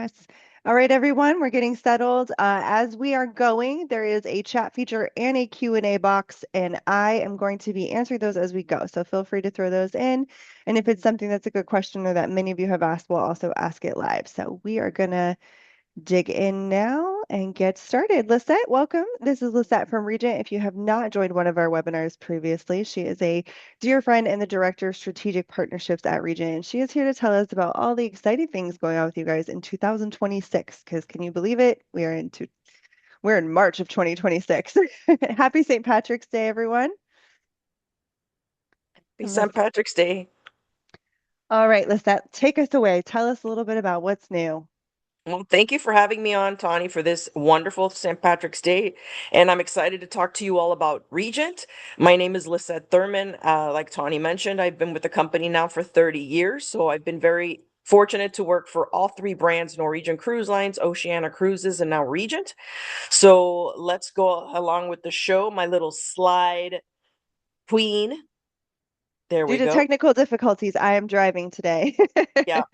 us. All right, everyone, we're getting settled. As we are going, there is a chat feature and a Q&A box, and I am going to be answering those as we go. So feel free to throw those in. And if it's something that's a good question or that many of you have asked, we'll also ask it live. So we are going to dig in now and get started. Lisette, welcome. This is Lisette from Regent. If you have not joined one of our webinars previously, she is a dear friend and the Director of Strategic Partnerships at Regent. And she is here to tell us about all the exciting things going on with you guys in 2026. Because can you believe it? We're in March of 2026. Happy St. Patrick's Day, everyone. Happy St. Patrick's Day. All right, Lisette, take us away. Tell us a little bit about what's new. Well, thank you for having me on, Tawny, for this wonderful St. Patrick's Day. And I'm excited to talk to you all about Regent. My name is Lisette Thurman. Like Tawny mentioned, I've been with the company now for 30 years. So I've been very fortunate to work for all three brands, Norwegian Cruise Lines, Oceania Cruises, and now Regent. So let's go along with the show. My little slide queen. There Due we to go. technical difficulties, I am driving today. Yeah.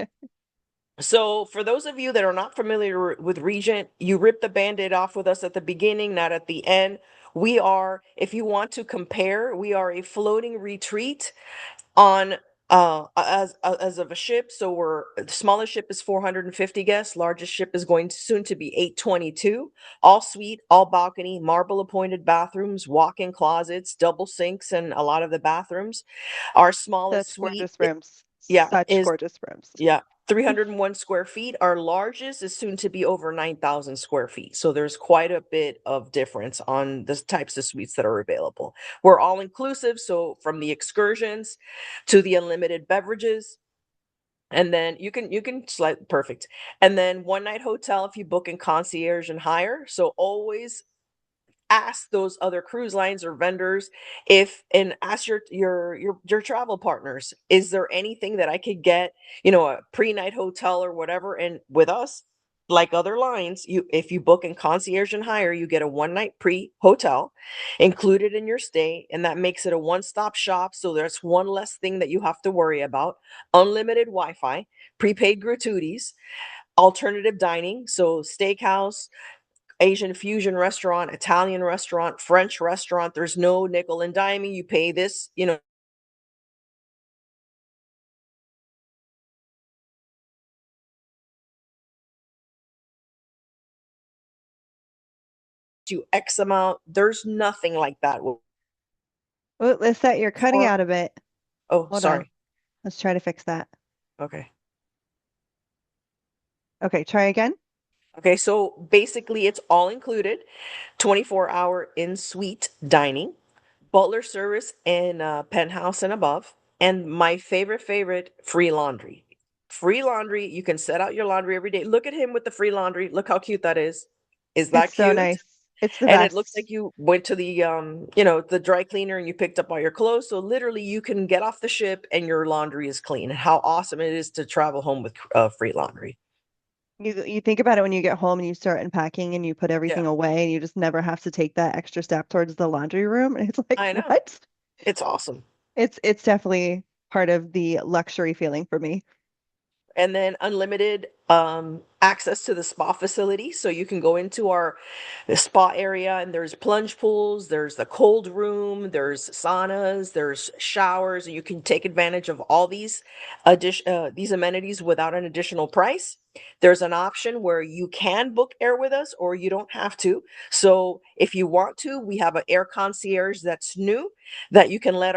So, for those of you that are not familiar with Regent, you rip the band-aid off with us at the beginning, not at the end. We are, if you want to compare, we are a floating retreat on as of a ship. So the smallest ship is 450 guests, largest ship is going soon to be 822. All suite, all balcony, marble appointed bathrooms, walk-in closets, double sinks, and a lot of the bathrooms. Our smallest Such suite, gorgeous rooms. yeah, Such is gorgeous rooms. yeah, 301 square feet. Our largest is soon to be over 9,000 square feet. So there's quite a bit of difference on the types of suites that are available. We're all inclusive. So from the excursions to the unlimited beverages. And then you can select perfect. And then one night hotel if you book in concierge and higher. So always ask those other cruise lines or vendors if and ask your travel partners, is there anything that I could get, a pre-night hotel or whatever. And with us, like other lines, if you book in concierge and higher, you get a one night pre-hotel included in your stay, and that makes it a one-stop shop. So there's one less thing that you have to worry about. Unlimited Wi-Fi, prepaid gratuities, alternative dining, so steakhouse, Asian fusion restaurant, Italian restaurant, French restaurant. There's no nickel and diming. You pay this, to X amount. There's nothing like that. Oh, Lisette, you're cutting For out a bit. oh, Hold on. sorry. Let's try to fix that. Okay. Okay, try again. Okay, so basically it's all included. 24-hour in-suite dining, butler service in penthouse and above, and my favorite, free laundry. Free laundry. You can set out your laundry every day. Look at him with the free laundry. Look how cute that is. Is It's that so cute? nice. It's the And it looks best. like you went to the dry cleaner and you picked up all your clothes. So literally you can get off the ship and your laundry is clean. How awesome it is to travel home with free laundry. You think about it when you get home and you start unpacking and you put Yeah, everything away and you just never have to take that extra step towards the laundry room. And it's like, I know. what? It's awesome. It's definitely part of the luxury feeling for me. And then unlimited access to the spa facility. So you can go into our the spa area and there's plunge pools, there's the cold room, there's saunas, there's showers, and you can take advantage of all these amenities without an additional price. There's an option where you can book air with us or you don't have to. So if you want to, we have an air concierge that's new that you can let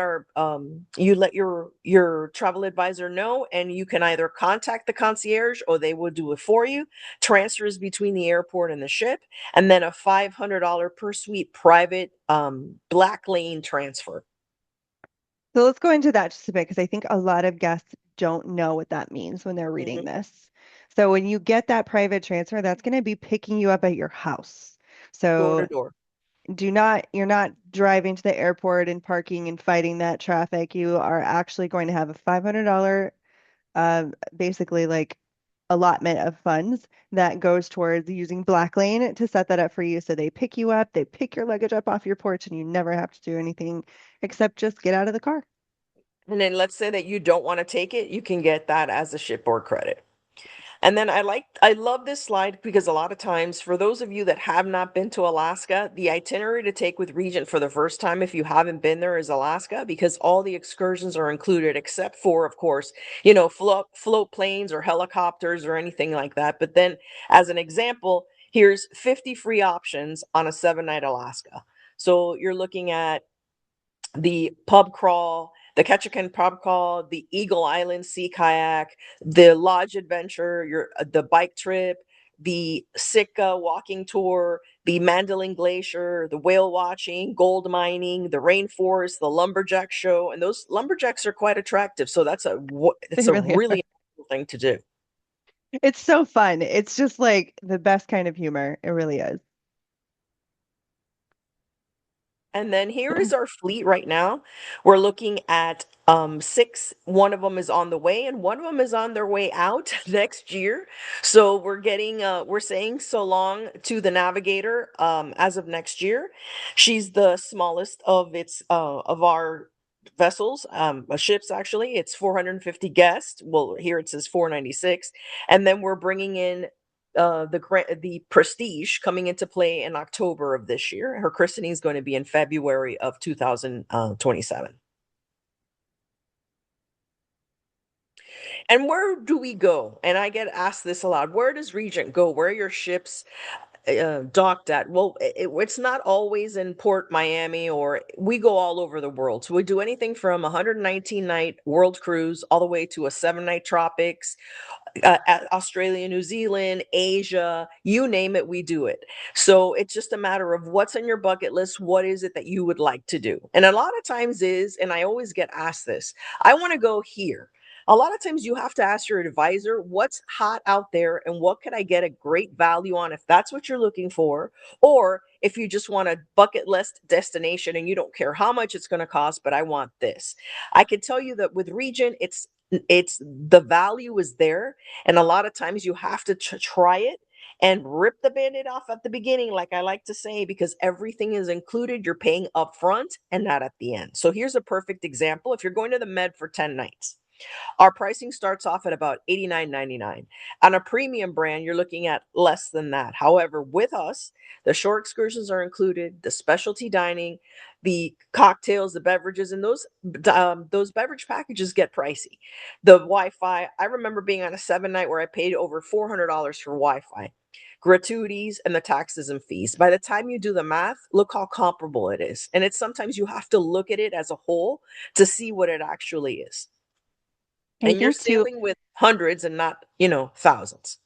your travel advisor know, and you can either contact the concierge or they will do it for you. Transfers between the airport and the ship, and then a $500 per suite private black lane transfer. So let's go into that just a bit because I think a lot of guests don't know what that means when they're reading Mhm. this. So when you get that private transfer, that's going to be picking you up at your house. Door to So door. you're not driving to the airport and parking and fighting that traffic. You are actually going to have a $500 basically like allotment of funds that goes towards using Blacklane to set that up for you. So they pick you up, they pick your luggage up off your porch, and you never have to do anything except just get out of the car. And then let's say that you don't want to take it, you can get that as a shipboard credit. And then I love this slide because a lot of times, for those of you that have not been to Alaska, the itinerary to take with Regent for the first time, if you haven't been there, is Alaska, because all the excursions are included except for, of course, float planes or helicopters or anything like that. But then, as an example, here's 50 free options on a 7 night Alaska. So you're looking at the pub crawl, the Ketchikan pub crawl, the Eagle Island sea kayak, the lodge adventure, the bike trip, the Sitka walking tour, the Mandalay Glacier, the whale watching, gold mining, the rainforest, the lumberjack show, and those lumberjacks are quite attractive. So They it's a really are. really cool thing to do. It's so fun. It's just like the best kind of humor. It really is. And then here is our fleet right now. We're looking at six. One of them is on the way, and one of them is on their way out next year. So we're saying so long to the Navigator as of next year. She's the smallest of our vessels, ships actually. It's 450 guests. Well, here it says 496, and then we're bringing in the Prestige coming into play in October of this year. Her christening is going to be in February of 2027. And where do we go? And I get asked this a lot. Where does Regent go? Where are your ships docked at? Well, it's not always in Port Miami, or we go all over the world. So we do anything from a 119-night world cruise all the way to a 7 night tropics, Australia, New Zealand, Asia, you name it, we do it. So it's just a matter of what's on your bucket list. What is it that you would like to do? And a lot of times and I always get asked this, I want to go here. A lot of times you have to ask your advisor what's hot out there and what could I get a great value on if that's what you're looking for. Or if you just want a bucket list destination and you don't care how much it's going to cost, but I want this. I can tell you that with Regent, it's the value is there, and a lot of times you have to try it and rip the band-aid off at the beginning, like I like to say, because everything is included. You're paying up front and not at the end. So here's a perfect example. If you're going to the Med for 10 nights, our pricing starts off at about $89.99. On a premium brand, you're looking at less than that. However, with us, the shore excursions are included, the specialty dining, the cocktails, the beverages, and those beverage packages get pricey. The Wi-Fi, I remember being on a 7 night where I paid over $400 for Wi-Fi, gratuities, and the taxes and fees. By the time you do the math, look how comparable it is. And it's sometimes you have to look at it as a whole to see what it actually is. I And you're think too, sailing with hundreds and not, thousands.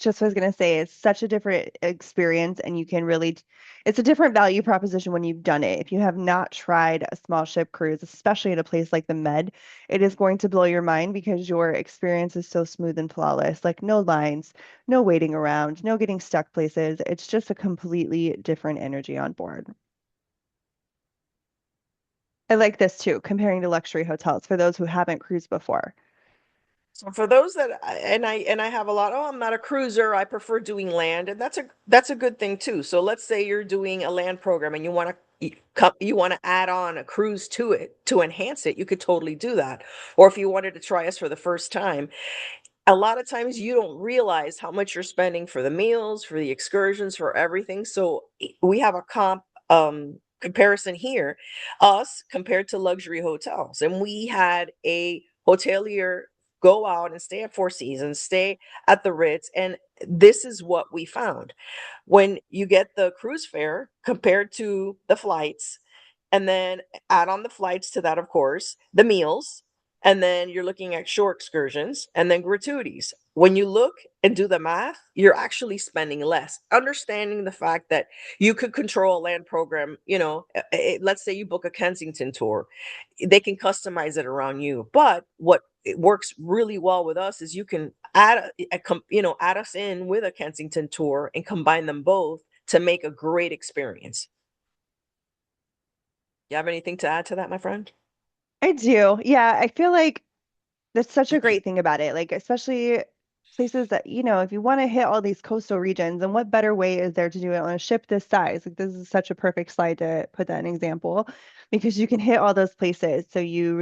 just what I was going to say, it's such a different experience, and you can really, it's a different value proposition when you've done it. If you have not tried a small ship cruise, especially at a place like the Med, it is going to blow your mind because your experience is so smooth and flawless. Like no lines, no waiting around, no getting stuck places. It's just a completely different energy on board. I like this too, comparing to luxury hotels for those who haven't cruised before. So for those that and I have a lot, oh, I'm not a cruiser, I prefer doing land, and that's a good thing too. So let's say you're doing a land program and you want to add on a cruise to it to enhance it, you could totally do that. Or if you wanted to try us for the first time, a lot of times you don't realize how much you're spending for the meals, for the excursions, for everything. So we have a comparison here, us compared to luxury hotels. And we had a hotelier go out and stay at Four Seasons, stay at the Ritz, and this is what we found. When you get the cruise fare compared to the flights, and then add on the flights to that, of course, the meals, and then you're looking at shore excursions and then gratuities. When you look and do the math, you're actually spending less. Understanding the fact that you could control a land program, let's say you book a Kensington tour, they can customize it around you. But what it works really well with us is you can add us in with a Kensington tour and combine them both to make a great experience. You have anything to add to that, my friend? I do. Yeah, I feel like that's such a great thing about it. Like, especially places that, if you want to hit all these coastal regions, and what better way is there to do it on a ship this size? Like, this is such a perfect slide to put that in example because you can hit all those places. So you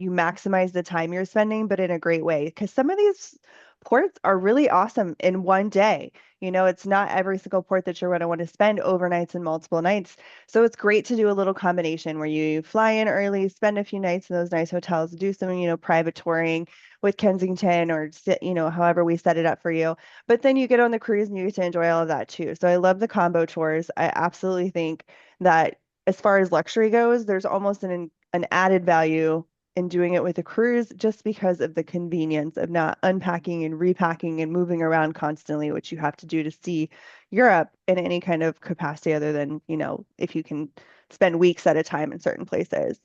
maximize the time you're spending, but in a great way. Because some of these ports are really awesome in one day. It's not every single port that you're going to want to spend overnights and multiple nights. So it's great to do a little combination where you fly in early, spend a few nights in those nice hotels, do some, private touring with Kensington or, however we set it up for you. But then you get on the cruise and you get to enjoy all of that too. So I love the combo tours. I absolutely think that as far as luxury goes, there's almost an added value in doing it with a cruise just because of the convenience of not unpacking and repacking and moving around constantly, which you have to do to see Europe in any kind of capacity other than, if you can spend weeks at a time in certain places.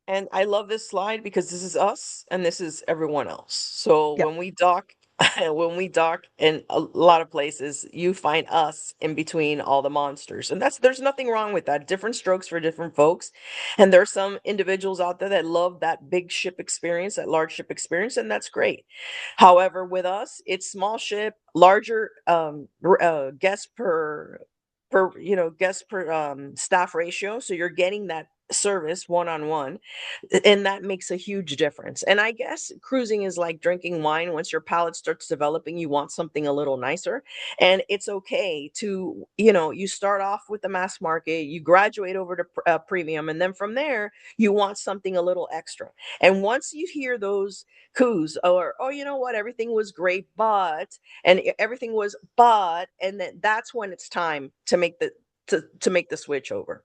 And I love this slide because this is us and this is everyone else. So Yep. when we dock, when we dock in a lot of places, you find us in between all the monsters. And there's nothing wrong with that. Different strokes for different folks. And there's some individuals out there that love that big ship experience, that large ship experience, and that's great. However, with us, it's small ship, larger guest per staff ratio. So you're getting that service one on one, and that makes a huge difference. And I guess cruising is like drinking wine. Once your palate starts developing, you want something a little nicer, and it's okay to, you start off with the mass market, you graduate over to premium, and then from there you want something a little extra. And once you hear those coups, or oh, you know what, everything was great but, and everything was but, and then that's when it's time to make the switch over.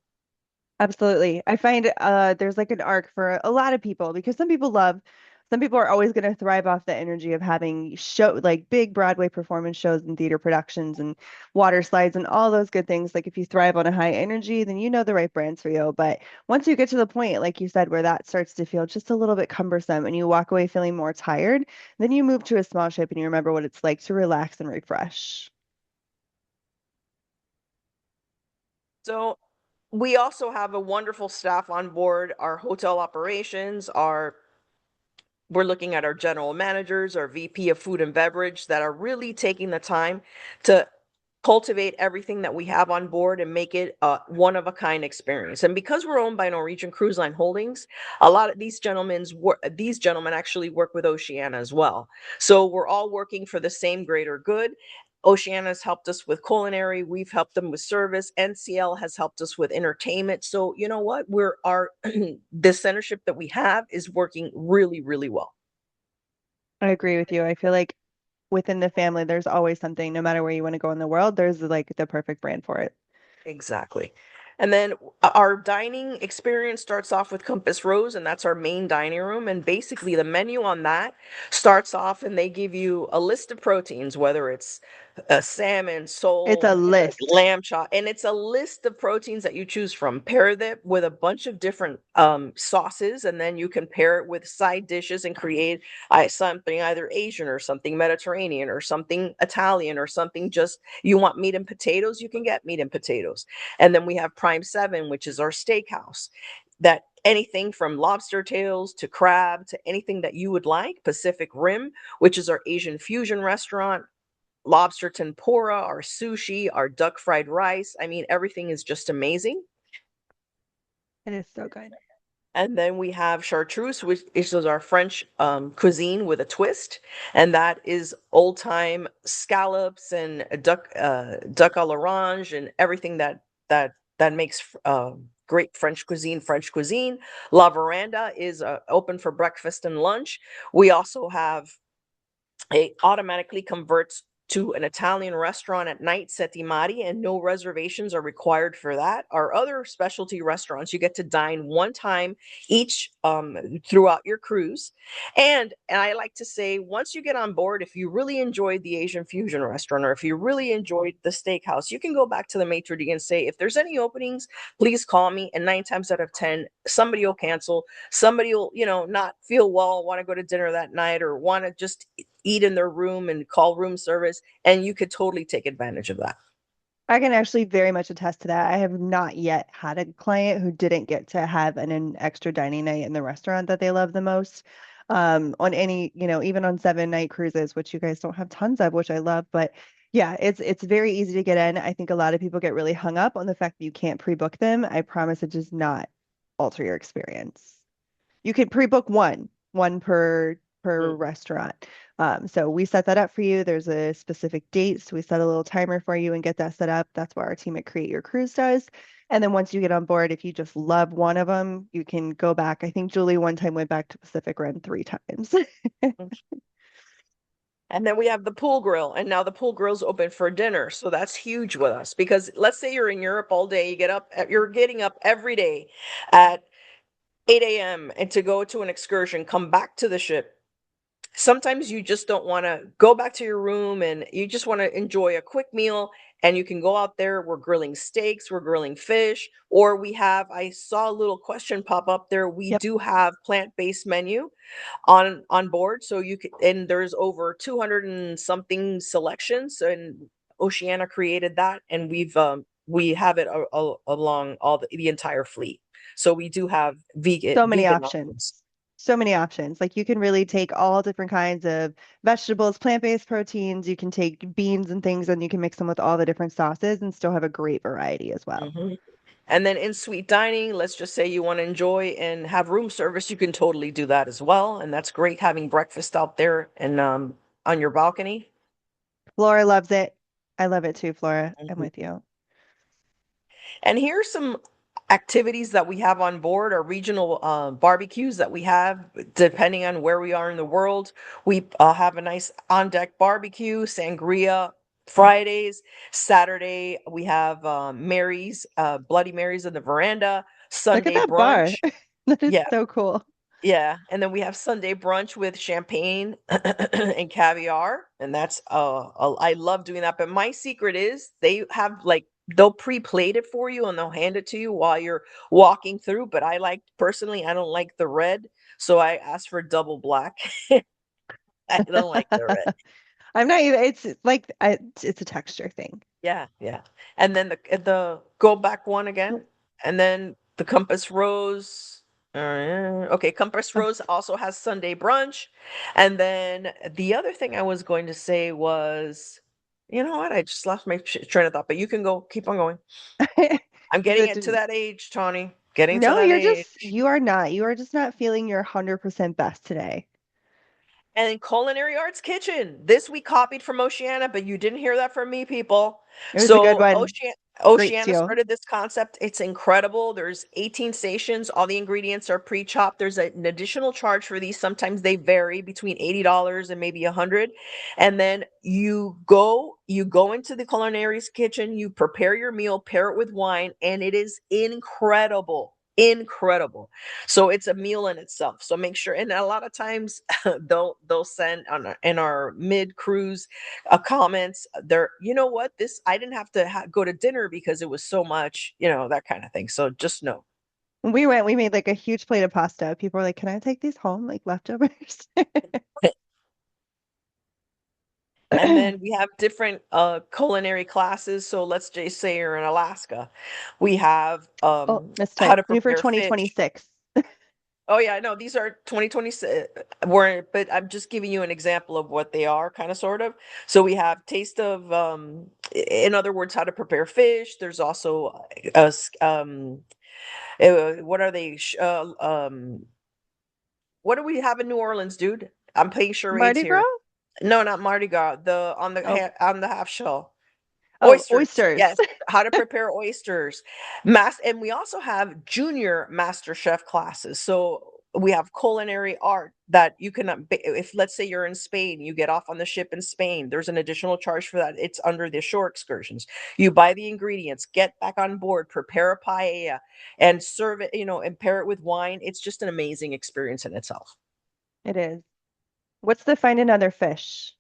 Absolutely. I find there's like an arc for a lot of people because some people are always going to thrive off the energy of having like big Broadway performance shows and theater productions and water slides and all those good things. Like if you thrive on a high energy, then you know the right brands for you. But once you get to the point, like you said, where that starts to feel just a little bit cumbersome and you walk away feeling more tired, then you move to a small ship and you remember what it's like to relax and refresh. So we also have a wonderful staff on board our hotel operations. Our We're looking at our general managers, our VP of food and beverage that are really taking the time to cultivate everything that we have on board and make it a one of a kind experience. And because we're owned by Norwegian Cruise Line Holdings, a lot of these gentlemen actually work with Oceana as well. So we're all working for the same greater good. Oceana has helped us with culinary, we've helped them with service, NCL has helped us with entertainment. So you know what? We're our the centership that we have is working really, really well. I agree with you. I feel like within the family, there's always something, no matter where you want to go in the world, there's like the perfect brand for it. Exactly. And then our dining experience starts off with Compass Rose, and that's our main dining room. And basically, the menu on that starts off, and they give you a list of proteins, whether it's salmon, It's sole, a list. lamb chop, and it's a list of proteins that you choose from. Pair that with a bunch of different sauces, and then you can pair it with side dishes and create something either Asian or something Mediterranean or something Italian or something just you want meat and potatoes, you can get meat and potatoes. And then we have Prime 7, which is our steakhouse. That anything from lobster tails to crab to anything that you would like. Pacific Rim, which is our Asian fusion restaurant. Lobster tempura, our sushi, our duck fried rice. I mean, everything is just amazing. It is so good. And then we have chartreuse, which is our French cuisine with a twist, and that is old time scallops and duck à l'orange, and everything that makes great French cuisine. French cuisine. La Veranda is open for breakfast and lunch. We also have it automatically converts to an Italian restaurant at night, Settimati, and no reservations are required for that. Our other specialty restaurants, you get to dine one time each throughout your cruise. And I like to say, once you get on board, if you really enjoyed the Asian fusion restaurant or if you really enjoyed the steakhouse, you can go back to the maitre d' and say, if there's any openings, please call me. And 9 times out of 10, somebody will cancel. Somebody will, not feel well, want to go to dinner that night, or want to just eat in their room and call room service, and you could totally take advantage of that. I can actually very much attest to that. I have not yet had a client who didn't get to have an extra dining night in the restaurant that they love the most. On any, even on 7 night cruises, which you guys don't have tons of, which I love, but yeah, it's very easy to get in. I think a lot of people get really hung up on the fact that you can't pre-book them. I promise it does not alter your experience. You can pre-book one per per Mm. restaurant. So we set that up for you. There's a specific date, so we set a little timer for you and get that set up. That's what our team at Create Your Cruise does. And then once you get on board, if you just love one of them, you can go back. I think Julie one time went back to Pacific Rim 3 times. And then we have the pool grill, and now the pool grill's open for dinner. So that's huge with us because let's say you're in Europe all day, you're getting up every day at 8 a.m. and to go to an excursion, come back to the ship. Sometimes you just don't want to go back to your room and you just want to enjoy a quick meal, and you can go out there. We're grilling steaks, we're grilling fish, or I saw a little question pop up there. We Yep. do have plant-based menu on board, so you can, and there's over 200 and something selections, and Oceania created that, and we have it along the entire fleet. So we do have So many vegan options. options. So many options. Like you can really take all different kinds of vegetables, plant-based proteins. You can take beans and things and you can mix them with all the different sauces and still have a great variety as well. Mhm. And then in suite dining, let's just say you want to enjoy and have room service, you can totally do that as well. And that's great having breakfast out there and on your balcony. Flora loves it. I love it too, Flora. I'm Mhm. with you. And here's some activities that we have on board, our regional barbecues that we have, depending on where we are in the world. We have a nice on deck barbecue, sangria Fridays. Saturday, we have Mary's, Bloody Marys in the veranda, Look at Sunday that bar. brunch. That is Yeah, so cool. yeah, and then we have Sunday brunch with champagne and caviar, and that's I love doing that. But my secret is they'll pre-plate it for you and they'll hand it to you while you're walking through. But I don't like the red, so I ask for double black. I don't like the red. I'm not even, it's like, it's a texture thing. Yeah, yeah. And then the go back one again, and then the Compass Rose. Okay, Compass Oh, Rose also has Sunday brunch. And then the other thing I was going to say was, you know what? I just lost my train of thought, but you can go, keep on going. I'm is getting it, it to that age, Tawny. Getting to no, that age. you are just not feeling your 100% best today. And then Culinary Arts Kitchen. This we copied from Oceania, but you didn't hear that from me, people. It was a good So one. Great Oceania steal. started this concept. It's incredible. There's 18 stations. All the ingredients are pre-chopped. There's an additional charge for these. Sometimes they vary between $80 and maybe 100. And then you go into the Culinary's kitchen, you prepare your meal, pair it with wine, and it is incredible. Incredible. So it's a meal in itself. So make sure, and a lot of times they'll send in our mid cruise comments. They're, you know what, this I didn't have to go to dinner because it was so much, that kind of thing. So just know. When we went, we made like a huge plate of pasta. People were like, "Can I take these home, like leftovers?" And then we have different culinary classes. So let's just say you're in Alaska, we have Oh, missed how type. to New for prepare fish. 2026. Oh yeah, no, these are 2026 we're but I'm just giving you an example of what they are, kind of sort of. So we have taste of in other words, how to prepare fish. There's also what are they what do we have in New Orleans, dude? I'm paying charades Mardi Gras? here. No, not Mardi Gras. The Oh, on the half shell. oh, Oysters, oysters. yes, how to prepare oysters. And we also have junior master chef classes. So we have culinary art that you can, if let's say you're in Spain, you get off on the ship in Spain, there's an additional charge for that. It's under the shore excursions. You buy the ingredients, get back on board, prepare a paella, and serve it, and pair it with wine. It's just an amazing experience in itself. It is. What's the find another fish?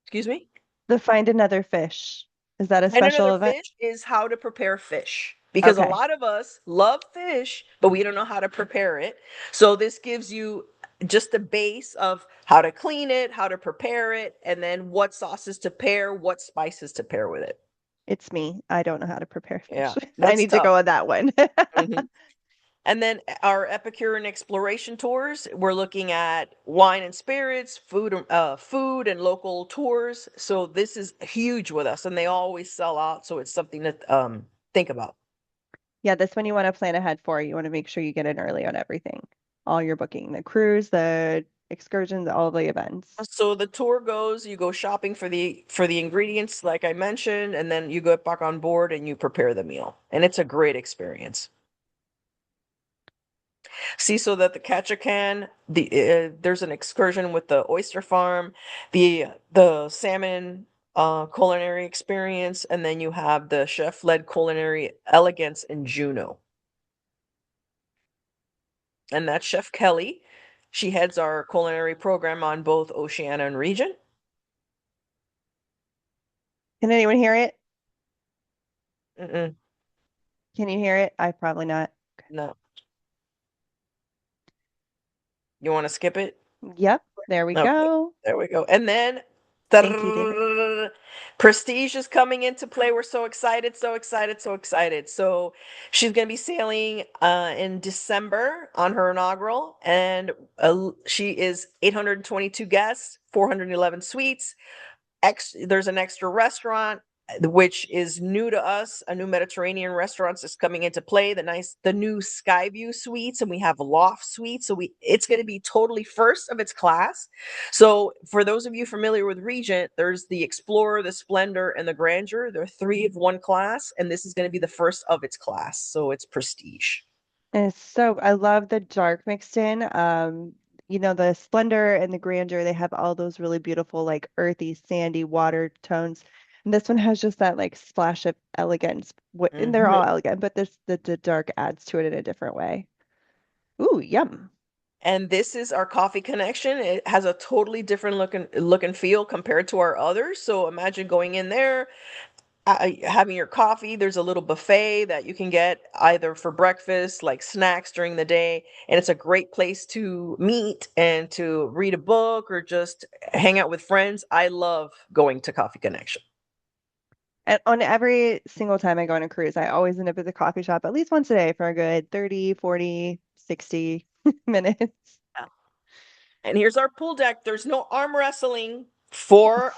Excuse me? The find another fish. Is that a And another special event? fish is how to prepare fish. Because a Okay. lot of us love fish, but we don't know how to prepare it. So this gives you just a base of how to clean it, how to prepare it, and then what sauces to pair, what spices to pair with it. It's me. I don't know how to prepare fish. Yeah, I that's need to tough. go on that one. Mhm. And then our Epicurean exploration tours, we're looking at wine and spirits, food and local tours. So this is huge with us, and they always sell out. So it's something to think about. Yeah, this one you want to plan ahead for. You want to make sure you get in early on everything. All your booking, the cruise, the excursions, all the events. So the tour goes, you go shopping for the ingredients, like I mentioned, and then you go back on board and you prepare the meal. And it's a great experience. See, so that the Ketchikan, there's an excursion with the oyster farm, the salmon culinary experience, and then you have the chef-led culinary elegance in Juneau. And that's Chef Kelly. She heads our culinary program on both Oceania and Regent. Can anyone hear it? Mm-mm, Can you hear it? I probably not. no. You want to skip it? Yep, there we Okay, go. there we go. And then Thank you, David. Prestige is coming into play. We're so excited, so excited, so excited. So she's going to be sailing in December on her inaugural, and she is 822 guests, 411 suites. There's an extra restaurant which is new to us. A new Mediterranean restaurant is coming into play. The new Skyview suites, and we have loft suites. So it's going to be totally first of its class. So for those of you familiar with Regent, there's the Explorer, the Splendor, and the Grandeur. They're three of one class, and this is going to be the first of its class. So it's prestige. And it's so I love the dark mixed in. The splendor and the grandeur, they have all those really beautiful, like earthy, sandy water tones. And this one has just that like splash of elegance. And they're all Mhm. elegant, but the dark adds to it in a different way. Ooh, yum. And this is our coffee connection. It has a totally different look and feel compared to our others. So imagine going in there, having your coffee. There's a little buffet that you can get either for breakfast, like snacks during the day, and it's a great place to meet and to read a book or just hang out with friends. I love going to Coffee Connection. And on every single time I go on a cruise, I always end up at the coffee shop at least once a day for a good 30, 40, 60 minutes. And here's our pool deck. There's no arm wrestling for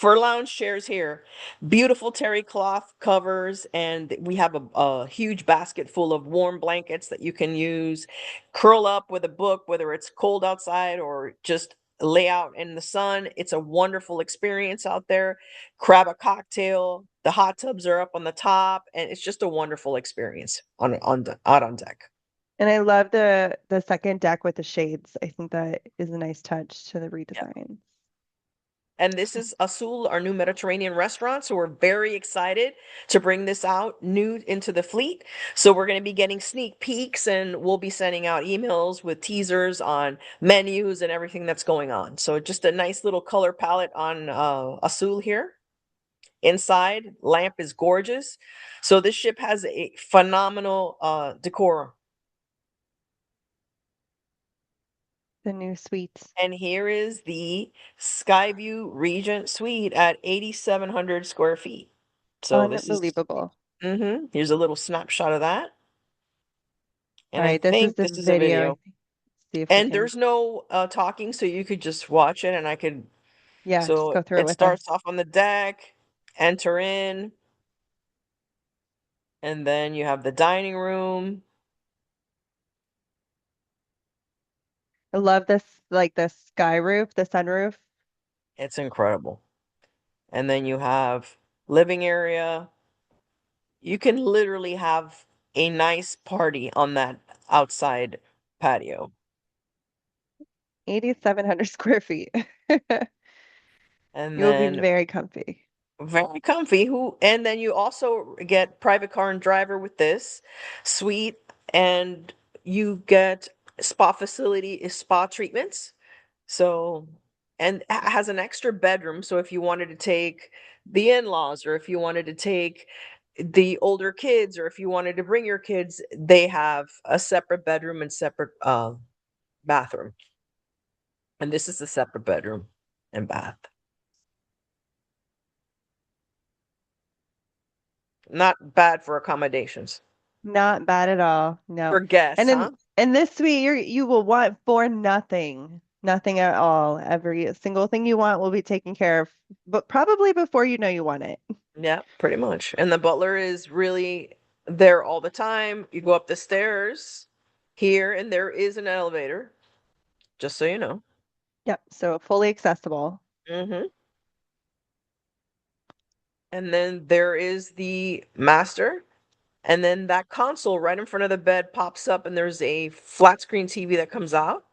lounge chairs here. Beautiful terry cloth covers, and we have a huge basket full of warm blankets that you can use. Curl up with a book, whether it's cold outside or just lay out in the sun. It's a wonderful experience out there. Grab a cocktail. The hot tubs are up on the top, and it's just a wonderful experience out on deck. And I love the second deck with the shades. I think that is a nice touch to the Yeah. redesign. And this is Azul, our new Mediterranean restaurant. So we're very excited to bring this out new into the fleet. So we're going to be getting sneak peeks and we'll be sending out emails with teasers on menus and everything that's going on. So just a nice little color palette on Azul here. Inside, lamp is gorgeous. So this ship has a phenomenal decor. The new suites. And here is the Skyview Regent Suite at 8,700 square feet. So this is, Unbelievable. here's a little snapshot of that. All And I right, this is think the this is a video. video. See if we And can, there's no talking, so you could just watch it and I could, yeah, just so go through it it with us. starts off on the deck, enter in, and then you have the dining room. I love this, like the sky roof, the sunroof. It's incredible. And then you have living area. You can literally have a nice party on that outside patio. 8,700 square feet. And You will be then very comfy. very comfy. And then you also get private car and driver with this suite, and you get spa treatments. So, and has an extra bedroom. So if you wanted to take the in-laws, or if you wanted to take the older kids, or if you wanted to bring your kids, they have a separate bedroom and separate bathroom. And this is a separate bedroom and bath. Not bad for accommodations. Not bad at all. No. For guests, And huh? in this suite, you will want for nothing. Nothing at all. Every single thing you want will be taken care of, but probably before you know you want it. Yeah, pretty much. And the butler is really there all the time. You go up the stairs here, and there is an elevator, just so you know. Yep. So fully accessible. Hmm. And then there is the master. And then that console right in front of the bed pops up, and there's a flat screen TV that comes out.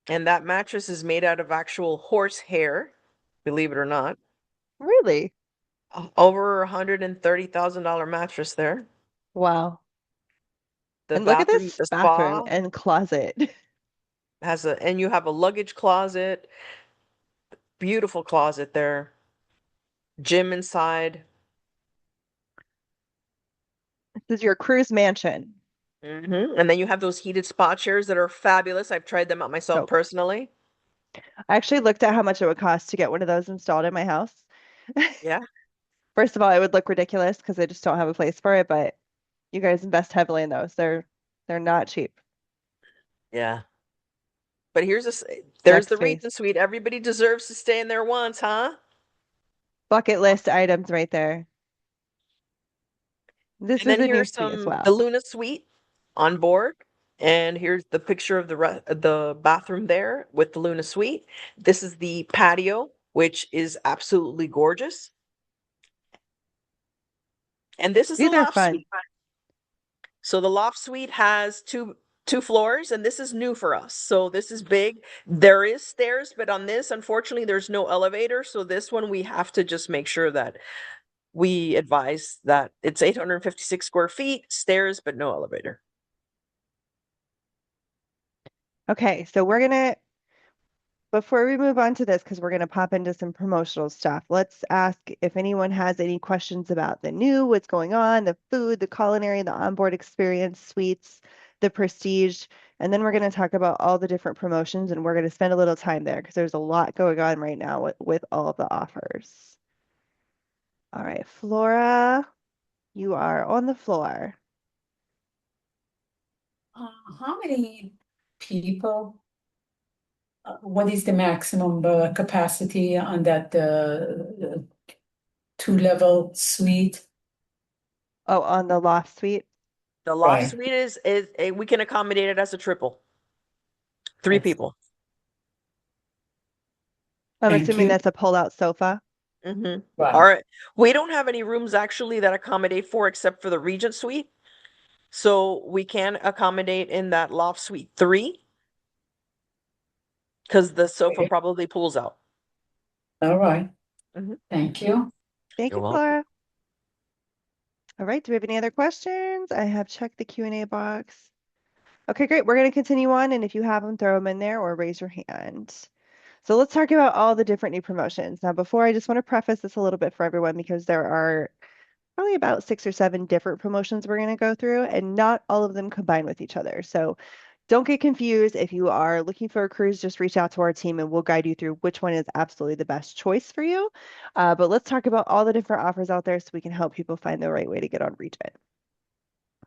And that mattress is made out of actual horse hair, believe it or not. Really? Over $130,000 mattress there. Wow. The And look at bathroom, this the bathroom spa and closet. has and you have a luggage closet, beautiful closet there, gym inside. This is your cruise mansion. And then you have those heated spa chairs that are fabulous. I've tried them out myself So personally. I actually looked at how much it would cost to get one of those installed in my house. Yeah, First of all, it would look ridiculous because I just don't have a place for it, but you guys invest heavily in those. They're not cheap. yeah. But there's Next the space. Regent Suite. Everybody deserves to stay in there once, huh? Bucket list items right there. This And is then a new here's suite as the well. Luna Suite on board. And here's the picture of the bathroom there with the Luna Suite. This is the patio, which is absolutely gorgeous. And this is the These are loft fun. suite. So the loft suite has two floors, and this is new for us. So this is big. There is stairs, but on this, unfortunately, there's no elevator. So this one we have to just make sure that we advise that it's 856 square feet, stairs, but no elevator. Okay, so we're gonna before we move on to this, because we're gonna pop into some promotional stuff, let's ask if anyone has any questions about the new, what's going on, the food, the culinary, the onboard experience, suites, the prestige, and then we're gonna talk about all the different promotions, and we're gonna spend a little time there because there's a lot going on right now with all of the offers. All right, Flora, you are on the floor. How many people, what is the maximum capacity on that two-level suite? Oh, on the loft suite. The loft Right. suite we can accommodate it as a triple, three That's, people. I'm thank assuming you. that's a pull-out sofa. All Right. right. We don't have any rooms actually that accommodate four except for the Regent Suite. So we can accommodate in that loft suite three because the sofa Okay. probably pulls out. All right. Mhm. Thank you. Thank You're you, welcome. Flora. All right, do we have any other questions? I have checked the Q&A box. Okay, great. We're going to continue on, and if you have them, throw them in there or raise your hand. So let's talk about all the different new promotions. Now, before I just want to preface this a little bit for everyone because there are probably about 6 or 7 different promotions we're going to go through, and not all of them combine with each other. So don't get confused. If you are looking for a cruise, just reach out to our team and we'll guide you through which one is absolutely the best choice for you. But let's talk about all the different offers out there so we can help people find the right way to get on Regent.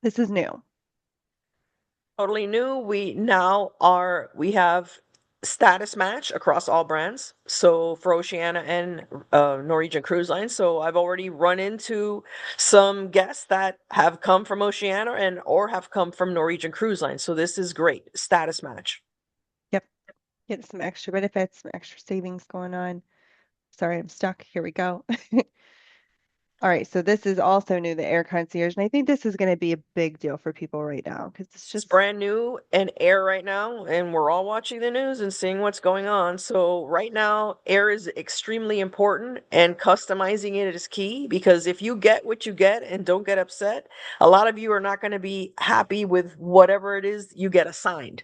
This is new. Totally new. We have status match across all brands. So for Oceania and Norwegian Cruise Line. So I've already run into some guests that have come from Oceania and or have come from Norwegian Cruise Line. So this is great. Status match. Yep. Get some extra benefits, some extra savings going on. Sorry, I'm stuck. Here we go. All right, so this is also new, the air concierge, and I think this is going to be a big deal for people right now because it's It's just, brand new and air right now, and we're all watching the news and seeing what's going on. So right now, air is extremely important, and customizing it is key because if you get what you get and don't get upset, a lot of you are not going to be happy with whatever it is you get assigned.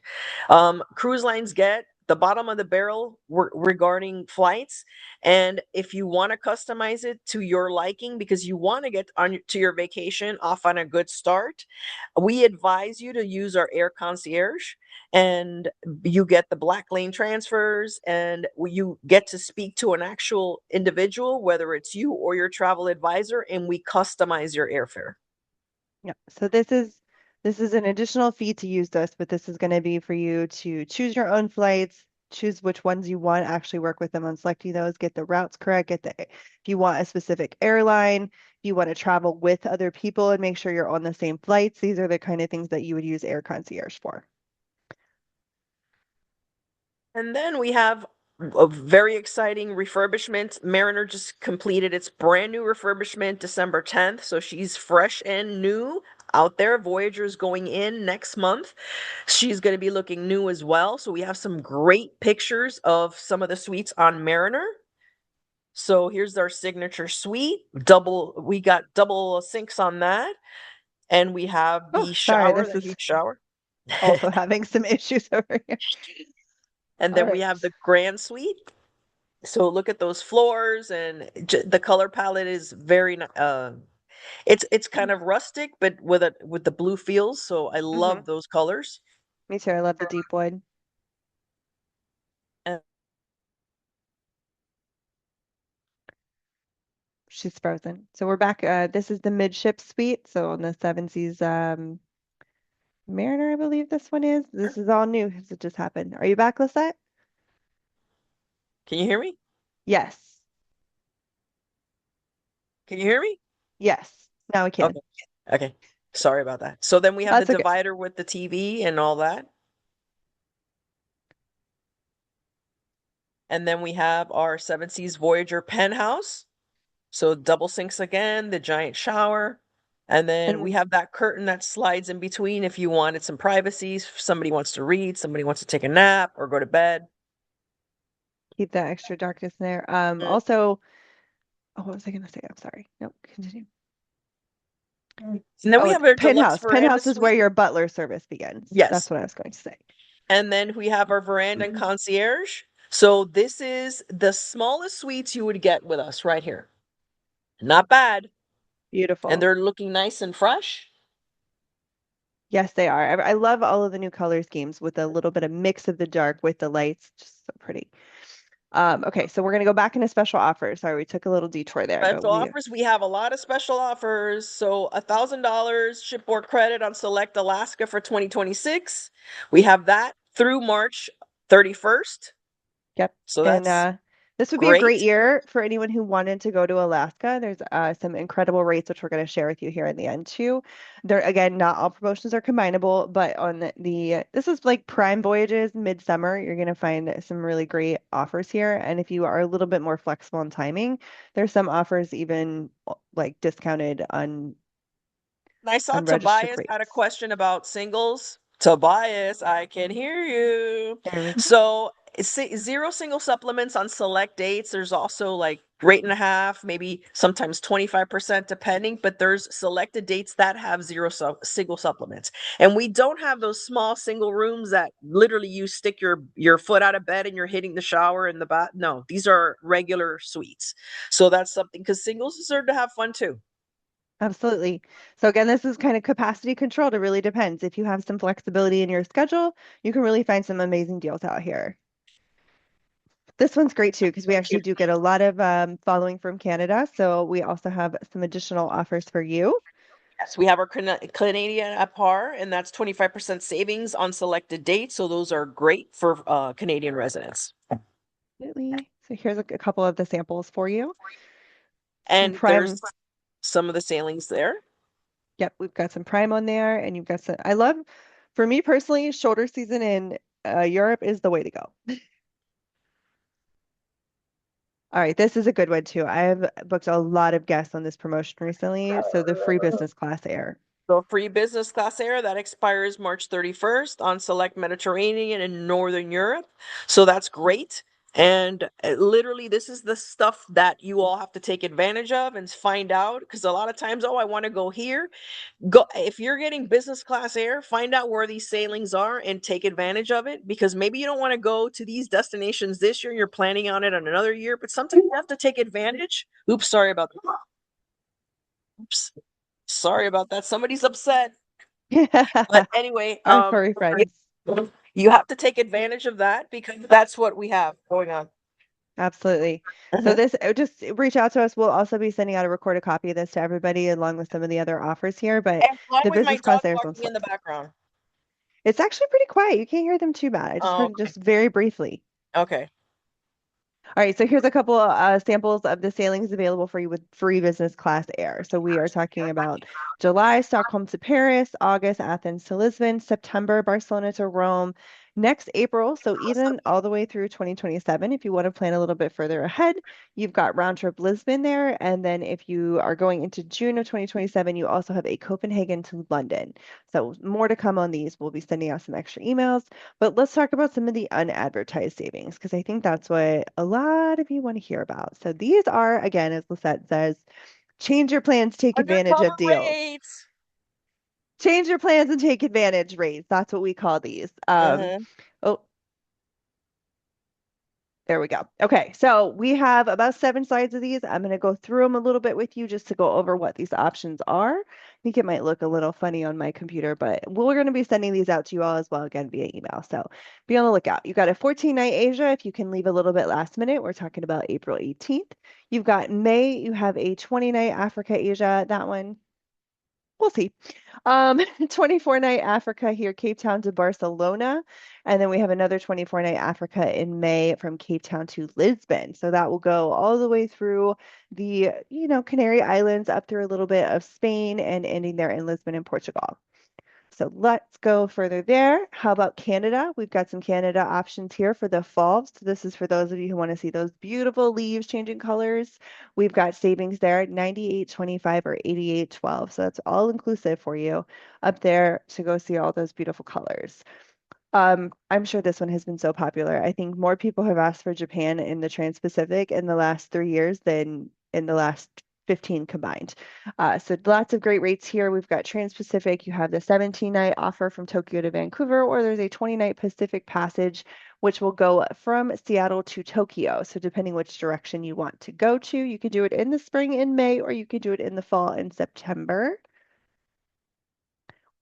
Cruise lines get the bottom of the barrel regarding flights, and if you want to customize it to your liking because you want to get on to your vacation off on a good start, we advise you to use our air concierge, and you get the black lane transfers, and you get to speak to an actual individual, whether it's you or your travel advisor, and we customize your airfare. yeah. So this is an additional fee to use this, but this is going to be for you to choose your own flights, choose which ones you want, actually work with them on selecting those, get the routes correct, if you want a specific airline, if you want to travel with other people and make sure you're on the same flights. These are the kind of things that you would use air concierge for. And then we have a very exciting refurbishment. Mariner just completed its brand new refurbishment December 10th. So she's fresh and new out there. Voyager's going in next month. She's going to be looking new as well. So we have some great pictures of some of the suites on Mariner. So here's our signature suite. We got double sinks on that. And we have Oh, the sorry, shower, this the is huge shower. also having some issues over here. And All then we have right. the grand suite. So look at those floors, and the color palette is it's kind of rustic, but with the blue feels. So I Hmm. love those colors. Me too. I love the deep wood. And She's frozen. So we're back. This is the midship suite. So on the Seven Seas Mariner, I believe this one is. This is all new. It just happened. Are you back, Lisette? can you hear me? Yes. Can you hear me? Yes. Now we can. Okay. Okay. Sorry about that. So then we have the That's okay. divider with the TV and all that. And then we have our Seven Seas Voyager penthouse. So double sinks again, the giant shower. And then we And have that curtain that slides in between if you wanted some privacy. If somebody wants to read, somebody wants to take a nap or go to bed. keep that extra darkness there. Mm. Also, oh, what was I gonna say? I'm sorry. Nope, continue. And then we Oh, have our deluxe penthouse. veranda Penthouse is where suite. your butler service begins. Yes. That's what I was going to say. And then we have our veranda and concierge. So this is the smallest suites you would get with us right here. Not bad. And Beautiful. they're looking nice and fresh. Yes, they are. I love all of the new color schemes with a little bit of mix of the dark with the lights. Just so pretty. Okay, so we're gonna go back into special offers. Sorry, we took a little detour there, but Special offers. We have a lot of special offers. So $1,000 shipboard credit on select Alaska for 2026. We have that through March 31st. yep. So And that's this would be a great great. year for anyone who wanted to go to Alaska. There's some incredible rates, which we're going to share with you here in the end too. There again, not all promotions are combinable, but on this is like prime voyages midsummer. You're going to find some really great offers here. And if you are a little bit more flexible in timing, there's some offers even like discounted on And I saw unregistered Tobias had a rates. question about singles. Tobias, I can hear you. There we go. So zero single supplements on select dates. There's also like rate and a half, maybe sometimes 25% depending, but there's selected dates that have single supplements. And we don't have those small single rooms that literally you stick your foot out of bed and you're hitting the shower in the bath. No, these are regular suites. So that's something because singles deserve to have fun too. Absolutely. So again, this is kind of capacity controlled. It really depends. If you have some flexibility in your schedule, you can really find some amazing deals out here. This one's great too, because we actually do get a lot of following from Canada. So we also have some additional offers for you. Yes, we have our Canadian at par, and that's 25% savings on selected dates. So those are great for Canadian residents. Absolutely. So here's a couple of the samples for you. Some And there's prime. some of the sailings there. Yep, we've got some prime on there, and you've got some. I love, for me personally, shoulder season in Europe is the way to go. All right, this is a good one too. I have booked a lot of guests on this promotion recently. So the free business class air. So free business class air that expires March 31st on select Mediterranean and Northern Europe. So that's great. And literally, this is the stuff that you all have to take advantage of and find out because a lot of times, oh, I want to go here. Go if you're getting business class air, find out where these sailings are and take advantage of it because maybe you don't want to go to these destinations this year. You're planning on it on another year, but sometimes you have to take advantage. Oops, sorry about that. Oops. Sorry about that. Somebody's upset. But anyway, Our furry friends. you have to take advantage of that because that's what we have going on. Absolutely. So Mhm. this, just reach out to us. We'll also be sending out a recorded copy of this to everybody along with some of the other offers here, but And along the with my business class dog there is on barking in the select. background. It's actually pretty quiet. You can't hear them too bad. I just Oh, heard it just very briefly. okay. All right, so here's a couple samples of the sailings available for you with free business class air. So we are talking about July, Stockholm to Paris, August, Athens to Lisbon, September, Barcelona to Rome, Next April, so even all the way through 2027, if you want to plan a little bit further ahead, you've got round trip Lisbon there. And then if you are going into June of 2027, you also have a Copenhagen to London. So more to come on these. We'll be sending out some extra emails. But let's talk about some of the unadvertised savings, because I think that's what a lot of you want to hear about. So these are, again, as Lisette says, change your plans, take advantage Undercover of deals. rates. Change your plans and take advantage rates. That's what we call these. Uh-huh. Oh, there we go. Okay, so we have about 7 slides of these. I'm going to go through them a little bit with you just to go over what these options are. I think it might look a little funny on my computer, but we're going to be sending these out to you all as well, again, via email. So be on the lookout. You've got a 14-night Asia if you can leave a little bit last minute. We're talking about April 18th. You've got May, you have a 20-night Africa Asia. That one, we'll see. 24-night Africa here, Cape Town to Barcelona. And then we have another 24-night Africa in May from Cape Town to Lisbon. So that will go all the way through the, Canary Islands up through a little bit of Spain and ending there in Lisbon and Portugal. So let's go further there. How about Canada? We've got some Canada options here for the fall. So this is for those of you who want to see those beautiful leaves changing colors. We've got savings there at 98.25 or 88.12. So that's all inclusive for you up there to go see all those beautiful colors. I'm sure this one has been so popular. I think more people have asked for Japan in the Trans-Pacific in the last 3 years than in the last 15 combined. So lots of great rates here. We've got Trans-Pacific. You have the 17-night offer from Tokyo to Vancouver, or there's a 20-night Pacific Passage, which will go from Seattle to Tokyo. So depending which direction you want to go to, you could do it in the spring in May, or you could do it in the fall in September.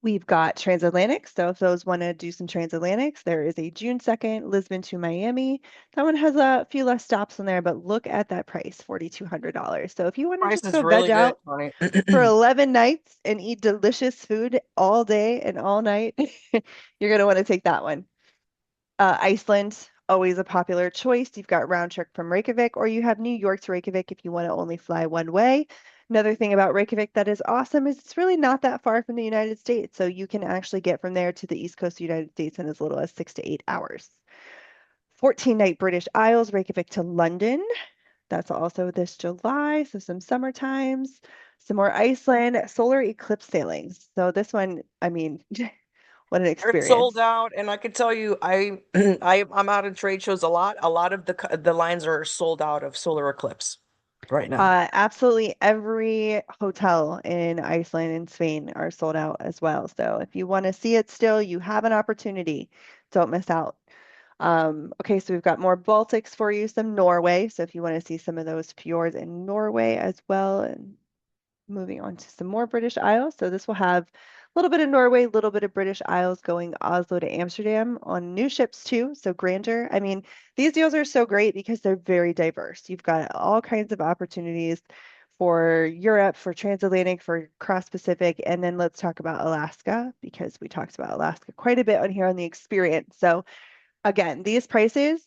We've got transatlantic. So if those want to do some transatlantics, there is a June 2nd, Lisbon to Miami. That one has a few less stops on there, but look at that price, $4,200. So if you want to Price just is go veg really good, out Tony. for 11 nights and eat delicious food all day and all night, you're going to want to take that one. Iceland, always a popular choice. You've got round trip from Reykjavik, or you have New York to Reykjavik if you want to only fly one way. Another thing about Reykjavik that is awesome is it's really not that far from the United States. So you can actually get from there to the East Coast of the United States in as little as 6 to 8 hours. 14-night British Isles, Reykjavik to London. That's also this July. So some summer times, some more Iceland, solar eclipse sailings. So this one, I mean, what an They're experience. sold out, and I can tell you, I'm out in trade shows a lot. A lot of the lines are sold out of solar eclipse right now. Absolutely every hotel in Iceland and Spain are sold out as well. So if you want to see it still, you have an opportunity. Don't miss out. Okay, so we've got more Baltics for you, some Norway. So if you want to see some of those fjords in Norway as well, and moving on to some more British Isles. So this will have a little bit of Norway, a little bit of British Isles going Oslo to Amsterdam on new ships too. So Grandeur. I mean, these deals are so great because they're very diverse. You've got all kinds of opportunities for Europe, for transatlantic, for cross-Pacific, and then let's talk about Alaska because we talked about Alaska quite a bit on here on the experience. So again, these prices,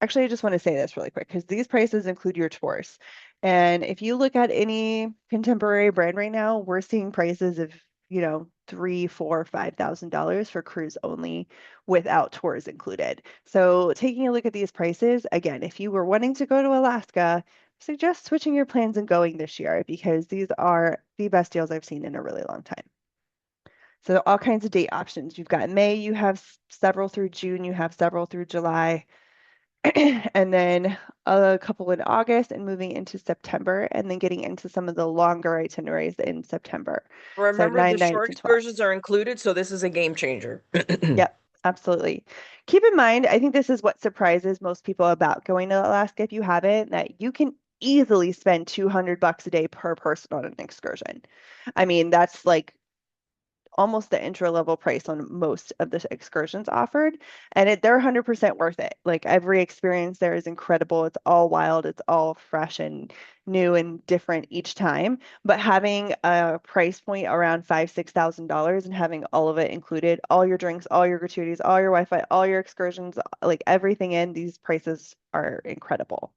actually, I just want to say this really quick because these prices include your tours. And if you look at any contemporary brand right now, we're seeing prices of, $3, $4, $5,000 for cruise only without tours included. So taking a look at these prices, again, if you were wanting to go to Alaska, suggest switching your plans and going this year because these are the best deals I've seen in a really long time. So all kinds of date options. You've got May, you have several through June, you have several through July, and then a couple in August and moving into September, and then getting into some of the longer itineraries in September. So Remember, the 9 nights short and 12. excursions are included, so this is a game changer. Yep, absolutely. Keep in mind, I think this is what surprises most people about going to Alaska if you haven't, that you can easily spend $200 a day per person on an excursion. I mean, that's like almost the intro level price on most of the excursions offered, and they're 100% worth it. Like every experience there is incredible. It's all wild, it's all fresh and new and different each time. But having a price point around $5,000, $6,000 and having all of it included, all your drinks, all your gratuities, all your Wi-Fi, all your excursions, like everything in these prices are incredible.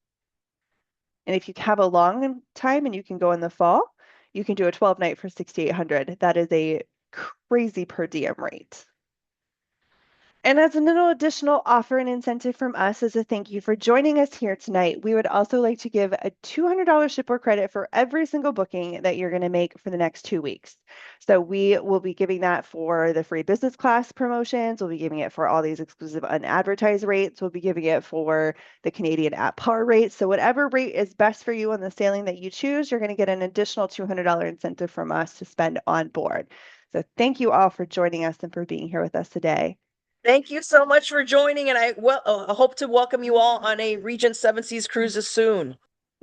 And if you have a long time and you can go in the fall, you can do a 12 night for 6,800. That is a crazy per diem rate. And as a little additional offer and incentive from us as a thank you for joining us here tonight, we would also like to give a $200 shipboard credit for every single booking that you're going to make for the next 2 weeks. So we will be giving that for the free business class promotions. We'll be giving it for all these exclusive unadvertised rates. We'll be giving it for the Canadian at par rates. So whatever rate is best for you on the sailing that you choose, you're going to get an additional $200 incentive from us to spend on board. So thank you all for joining us and for being here with us today. Thank you so much for joining, and I hope to welcome you all on a Regent Seven Seas Cruises soon.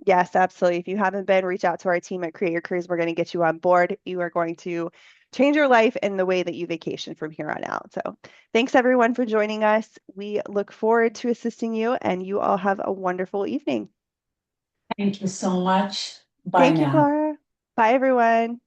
Yes, absolutely. If you haven't been, reach out to our team at Create Your Cruise. We're going to get you on board. You are going to change your life and the way that you vacation from here on out. So thanks everyone for joining us. We look forward to assisting you, and you all have a wonderful evening. Thank you so much. Bye Thank you, now. Clara. Bye, everyone.